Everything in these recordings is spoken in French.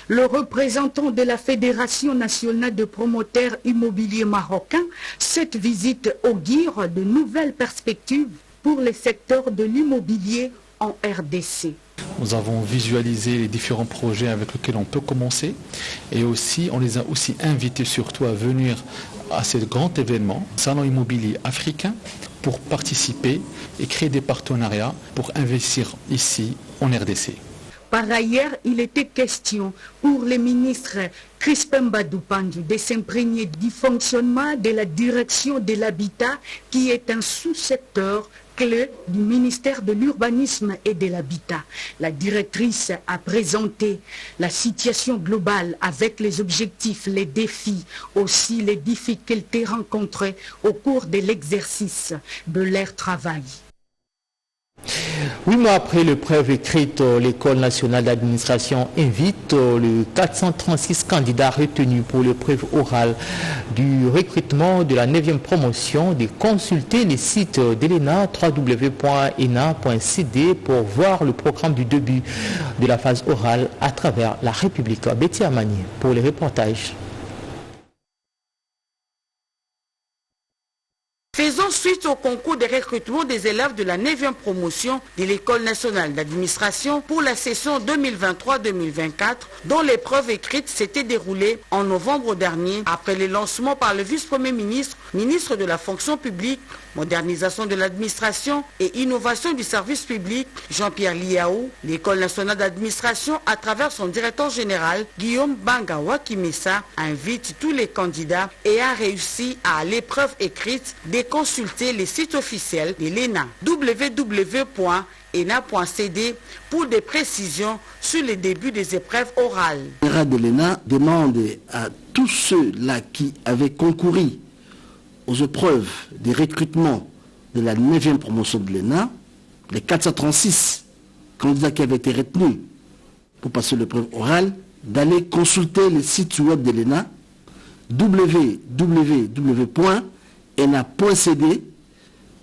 Le représentant de la Fédération nationale de promoteurs immobiliers marocains, cette visite augure de nouvelles perspectives pour les secteurs de l'immobilier en RDC. Nous avons visualisé les différents projets avec lesquels on peut commencer et aussi on les a aussi invités surtout à venir à ce grand événement, Salon immobilier africain, pour participer et créer des partenariats pour investir ici en RDC. Par ailleurs, il était question pour les ministres Crispin Badoupandu de s'imprégner du fonctionnement de la direction de l'habitat qui est un sous-secteur clé du ministère de l'Urbanisme et de l'Habitat. La directrice a présenté la situation globale avec les objectifs, les défis, aussi les difficultés rencontrées au cours de l'exercice de leur travail. 8 mois après l'épreuve écrite, l'École nationale d'administration invite les 436 candidats retenus pour l'épreuve orale du recrutement de la 9e promotion de consulter les sites d'ELENA, www.ena.cd, pour voir le programme du début de la phase orale à travers la République. Betty Amani pour les reportages. Faisons suite au concours de recrutement des élèves de la 9e promotion de l'École nationale d'administration pour la session 2023-2024, dont l'épreuve écrite s'était déroulée en novembre dernier après le lancement par le vice-premier ministre, ministre de la fonction publique, modernisation de l'administration et innovation du service public, Jean-Pierre Liao. L'École nationale d'administration, à travers son directeur général, Guillaume Bangawa Kimessa, invite tous les candidats et a réussi à l'épreuve écrite de consulter les sites officiels de l'ENA, www.ena.cd, pour des précisions sur les débuts des épreuves orales. Le général de l'ENA demande à tous ceux-là qui avaient concouru aux épreuves de recrutement de la 9e promotion de l'ENA, les 436 candidats qui avaient été retenus pour passer l'épreuve orale, d'aller consulter le site web de l'ENA, www.ena.cd,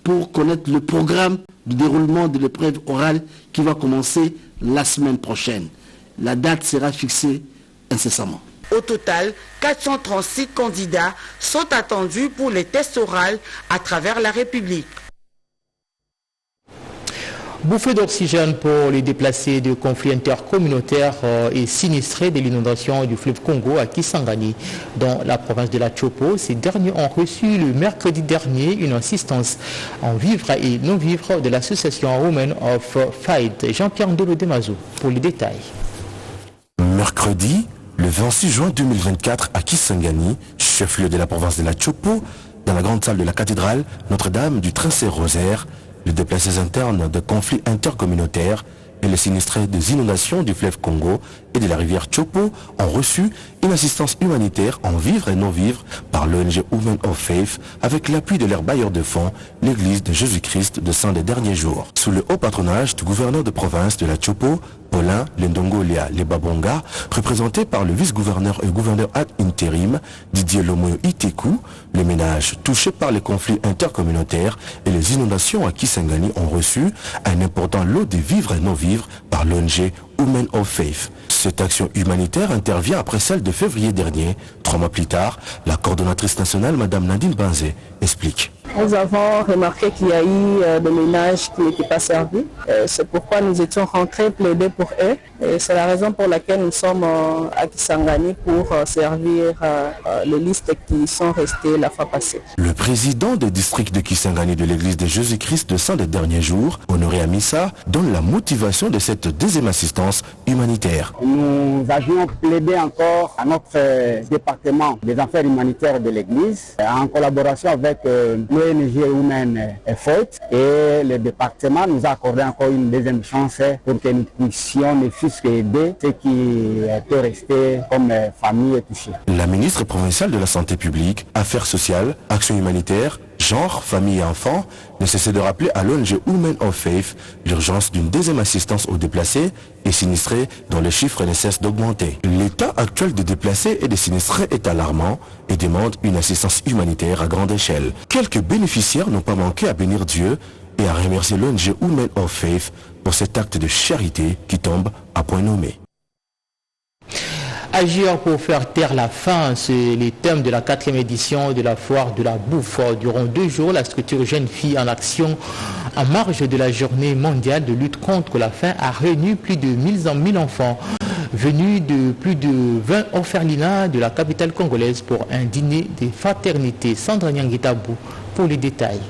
pour connaître le programme du déroulement de l'épreuve orale qui va commencer la semaine prochaine. La date sera fixée incessamment. Au total, 436 candidats sont attendus pour les tests oraux à travers la République. Bouffée d'oxygène pour les déplacés de conflits intercommunautaires et sinistrés de l'inondation du fleuve Congo à Kisangani, dans la province de la Chopo. Ces derniers ont reçu le mercredi dernier une assistance en vivres et non-vivres de l'association Women of Fight. Jean-Pierre Ndolo Demazou pour les détails. Mercredi, le 26 juin 2024 à Kisangani, chef-lieu de la province de la Chopo, dans la grande salle de la cathédrale Notre-Dame du Trincer-Rosaire, les déplacés internes de conflits intercommunautaires et les sinistrés des inondations du fleuve Congo et de la rivière Chopo ont reçu une assistance humanitaire en vivres et non-vivres par l'ONG Women of Faith avec l'appui de leur bailleur de fonds, l'Église de Jésus-Christ de Saint des Derniers Jours. Sous le haut patronage du gouverneur de province de la Chopo, Paulin Lendongolia Lebabonga, représenté par le vice-gouverneur et gouverneur ad intérim Didier Lomoyo Iteku, les ménages touchés par les conflits intercommunautaires et les inondations à Kisangani ont reçu un important lot de vivres et non-vivres par l'ONG Women of Faith. Cette action humanitaire intervient après celle de février dernier. 3 mois plus tard, la coordonnatrice nationale, Madame Nadine Banzé, explique. Nous avons remarqué qu'il y a eu des ménages qui n'étaient pas servis. C'est pourquoi nous étions rentrés plaider pour eux. C'est la raison pour laquelle nous sommes à Kisangani pour servir les listes qui sont restées la fois passée. Le président du district de Kisangani de l'église de Jésus-Christ de Saint des Derniers Jours, Honoré Amissa, donne la motivation de cette deuxième assistance humanitaire. Nous avions plaidé encore à notre département des affaires humanitaires de l'église en collaboration avec l'ONG Women Effort, et le département nous a accordé encore une deuxième chance pour que nous puissions ne fût-ce qu'aider ceux qui peuvent rester comme famille touchée. La ministre provinciale de la Santé publique, Affaires sociales, Action humanitaire, Genre, famille et enfants, ne cessait de rappeler à l'ONG Women of Faith l'urgence d'une deuxième assistance aux déplacés et sinistrés dont les chiffres ne cessent d'augmenter. L'état actuel des déplacés et des sinistrés est alarmant et demande une assistance humanitaire à grande échelle. Quelques bénéficiaires n'ont pas manqué à bénir Dieu et à remercier l'ONG Women of Faith pour cet acte de charité qui tombe à point nommé. Agir pour faire taire la faim, c'est les thèmes de la 4e édition de la foire de la bouffe. Durant 2 jours, la structure Jeunes Filles en Action, en marge de la journée mondiale de lutte contre la faim, a réuni plus de 1000 enfants venus de plus de 20 orphelinats de la capitale congolaise pour un dîner de fraternité. Sandra Nyangitabou pour les détails.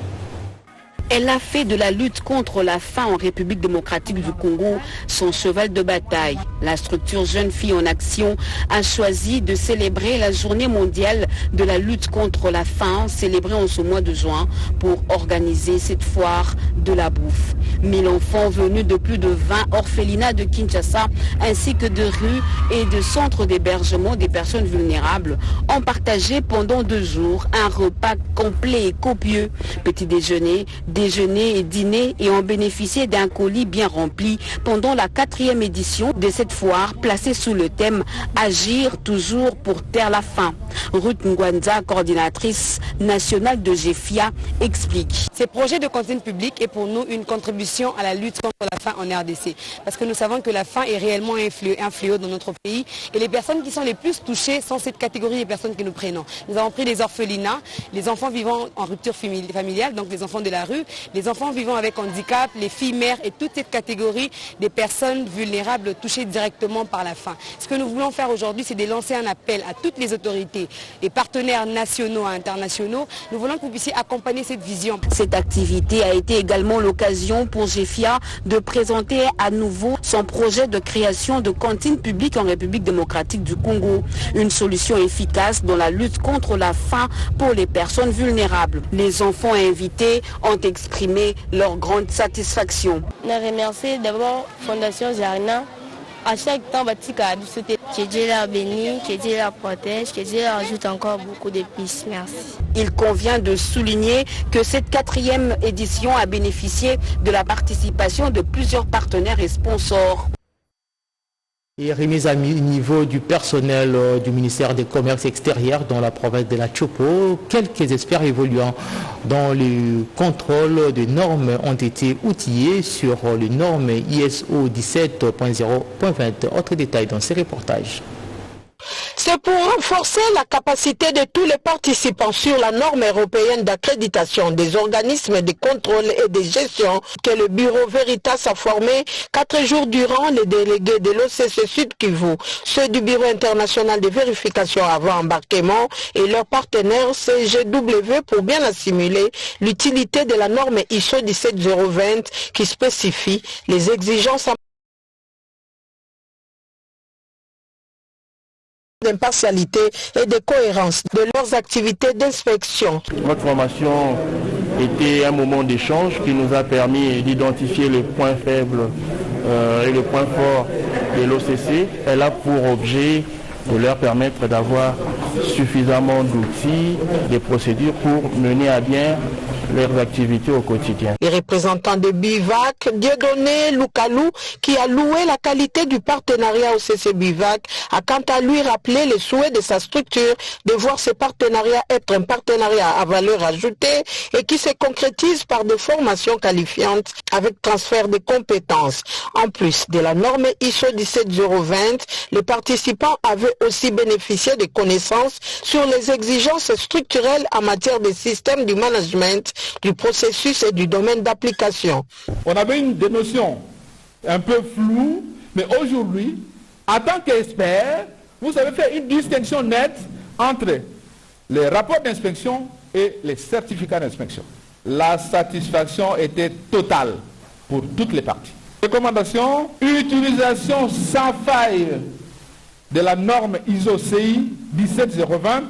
Elle a fait de la lutte contre la faim en République démocratique du Congo son cheval de bataille. La structure Jeunes Filles en Action a choisi de célébrer la journée mondiale de la lutte contre la faim, célébrée en ce mois de juin, pour organiser cette foire de la bouffe. 1000 enfants venus de plus de 20 orphelinats de Kinshasa, ainsi que de rues et de centres d'hébergement des personnes vulnérables, ont partagé pendant 2 jours un repas complet et copieux. Petit déjeuner et dîner et ont bénéficié d'un colis bien rempli pendant la 4e édition de cette foire placée sous le thème « Agir toujours pour taire la faim ». Ruth Ngwanza, coordinatrice nationale de GEFIA, explique. Ce projet de cantine publique est pour nous une contribution à la lutte contre la faim en RDC. Parce que nous savons que la faim est réellement un fléau dans notre pays. Et les personnes qui sont les plus touchées sont cette catégorie des personnes que nous prenons. Nous avons pris les orphelinats, les enfants vivant en rupture familiale, donc les enfants de la rue, les enfants vivant avec handicap, les filles mères et toute cette catégorie des personnes vulnérables touchées directement par la faim. Ce que nous voulons faire aujourd'hui, c'est de lancer un appel à toutes les autorités et partenaires nationaux et internationaux. Nous voulons que vous puissiez accompagner cette vision. Cette activité a été également l'occasion pour GEFIA de présenter à nouveau son projet de création de cantines publiques en République démocratique du Congo. Une solution efficace dans la lutte contre la faim pour les personnes vulnérables. Les enfants invités ont exprimé leur grande satisfaction. On remercie d'abord Fondation Jarina. À chaque temps, que Dieu la bénisse, que Dieu la protège, que Dieu ajoute encore beaucoup de plus. Merci. Il convient de souligner que cette 4e édition a bénéficié de la participation de plusieurs partenaires et sponsors. Et remise à niveau du personnel du ministère des Commerces extérieurs dans la province de la Chopo, quelques experts évoluant dans le contrôle des normes ont été outillés sur les normes ISO 17.0.20. Autre détail dans ces reportages. C'est pour renforcer la capacité de tous les participants sur la norme européenne d'accréditation des organismes de contrôle et de gestion que le bureau Veritas a formé 4 jours durant les délégués de l'OCC Sud Kivu, ceux du bureau international de vérification avant embarquement et leurs partenaires CGW pour bien assimiler l'utilité de la norme ISO 17020 qui spécifie les exigences d'impartialité et de cohérence de leurs activités d'inspection. Notre formation était un moment d'échange qui nous a permis d'identifier les points faibles et les points forts de l'OCC. Elle a pour objet de leur permettre d'avoir suffisamment d'outils, des procédures pour mener à bien leurs activités au quotidien. Les représentants de Bivac, Dieudonné Loukalou, qui a loué la qualité du partenariat au CC Bivac, a quant à lui rappelé le souhait de sa structure de voir ce partenariat être un partenariat à valeur ajoutée et qui se concrétise par des formations qualifiantes avec transfert de compétences. En plus de la norme ISO 17020, les participants avaient aussi bénéficié de connaissances sur les exigences structurelles en matière de systèmes du management, du processus et du domaine d'application. On avait des notions un peu floues, mais aujourd'hui, en tant qu'expert, vous avez fait une distinction nette entre les rapports d'inspection et les certificats d'inspection. La satisfaction était totale pour toutes les parties. Recommandation, utilisation sans faille de la norme ISO CI 17020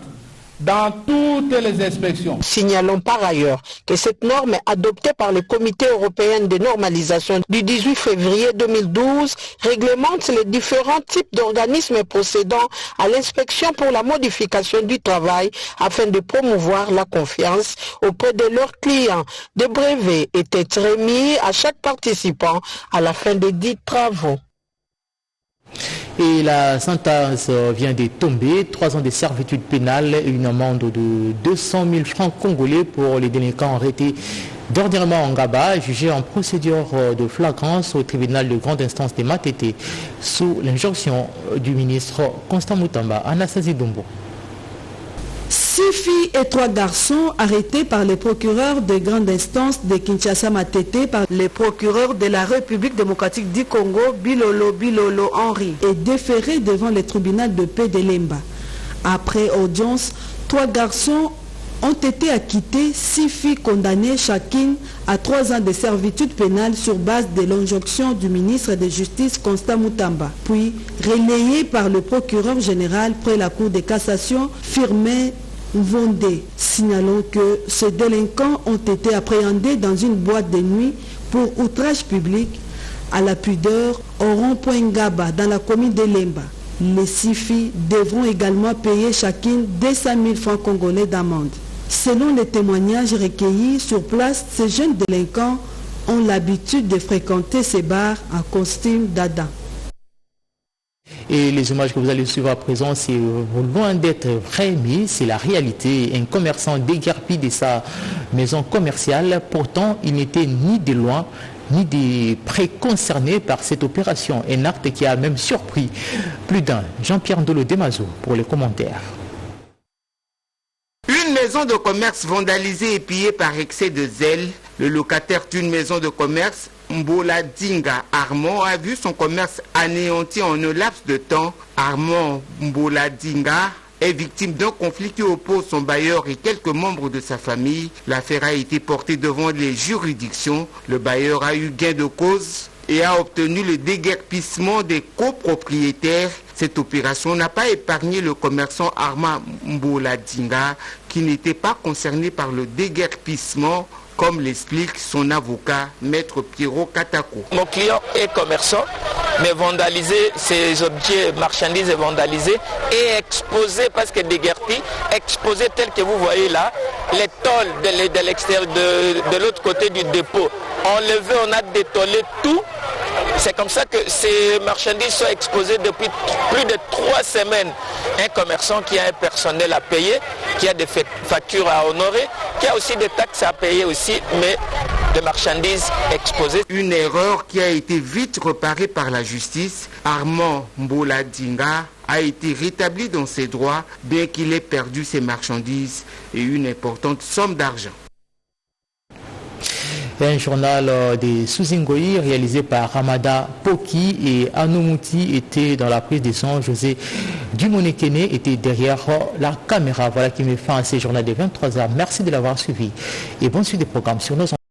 dans toutes les inspections. Signalons par ailleurs que cette norme adoptée par le Comité européen de normalisation du 18 février 2012 réglemente les différents types d'organismes procédant à l'inspection pour la modification du travail afin de promouvoir la confiance auprès de leurs clients. Des brevets étaient remis à chaque participant à la fin des 10 travaux. Et la sentence vient de tomber, 3 ans de servitude pénale et une amende de 200 000 francs congolais pour les délinquants arrêtés Dernièrement, Ngaba, jugé en procédure de flagrance au tribunal de grande instance des Matete sous l'injonction du ministre Constant Moutamba. Anastasie Dombo. 6 filles et 3 garçons arrêtés par les procureurs de grande instance de Kinshasa Matete par les procureurs de la République démocratique du Congo, Bilolo Henri, et déférés devant le tribunal de paix de Lemba. Après audience, 3 garçons ont été acquittés, 6 filles condamnées chacune à 3 ans de servitude pénale sur base de l'injonction du ministre de Justice Constant Moutamba, puis relayées par le procureur général près la Cour de cassation Firmin Vondé. Signalons que ces délinquants ont été appréhendés dans une boîte de nuit pour outrage public à la pudeur au rond-point Ngaba dans la commune de Lemba. Les 6 filles devront également payer chacune 200 000 francs congolais d'amende. Selon les témoignages recueillis sur place, ces jeunes délinquants ont l'habitude de fréquenter ces bars en costume d'Adam. Et les images que vous allez suivre à présent, c'est loin d'être vrai, mais c'est la réalité. Un commerçant déguerpi de sa maison commerciale, pourtant il n'était ni de loin ni de près concerné par cette opération. Un acte qui a même surpris plus d'un. Jean-Pierre Ndolo Demazo pour les commentaires. Une maison de commerce vandalisée et pillée par excès de zèle. Le locataire d'une maison de commerce, Mbola Dinga Armand, a vu son commerce anéanti en un laps de temps. Armand Mbola Dinga est victime d'un conflit qui oppose son bailleur et quelques membres de sa famille. L'affaire a été portée devant les juridictions. Le bailleur a eu gain de cause et a obtenu le déguerpissement des copropriétaires. Cette opération n'a pas épargné le commerçant Armand Mbola Dinga, qui n'était pas concerné par le déguerpissement, comme l'explique son avocat, Maître Pierrot Katako. Mon client est commerçant, mais vandalisé, ses objets, marchandises vandalisées et exposés, parce que déguerpis, exposés tels que vous voyez là, les tôles de l'extérieur, de l'autre côté du dépôt. Enlevé, on a détollé tout. C'est comme ça que ces marchandises sont exposées depuis plus de 3 semaines. Un commerçant qui a un personnel à payer, qui a des factures à honorer, qui a aussi des taxes à payer aussi, mais des marchandises exposées. Une erreur qui a été vite reparée par la justice. Armand Mbola Dinga a été rétabli dans ses droits, bien qu'il ait perdu ses marchandises et une importante somme d'argent. Un journal de Souzingoï réalisé par Ramada Poki et Anoumouti était dans la prise de son. José Dumonekene était derrière la caméra. Voilà qui met fin à ce journal de 23h. Merci de l'avoir suivi et bonne suite des programmes sur nos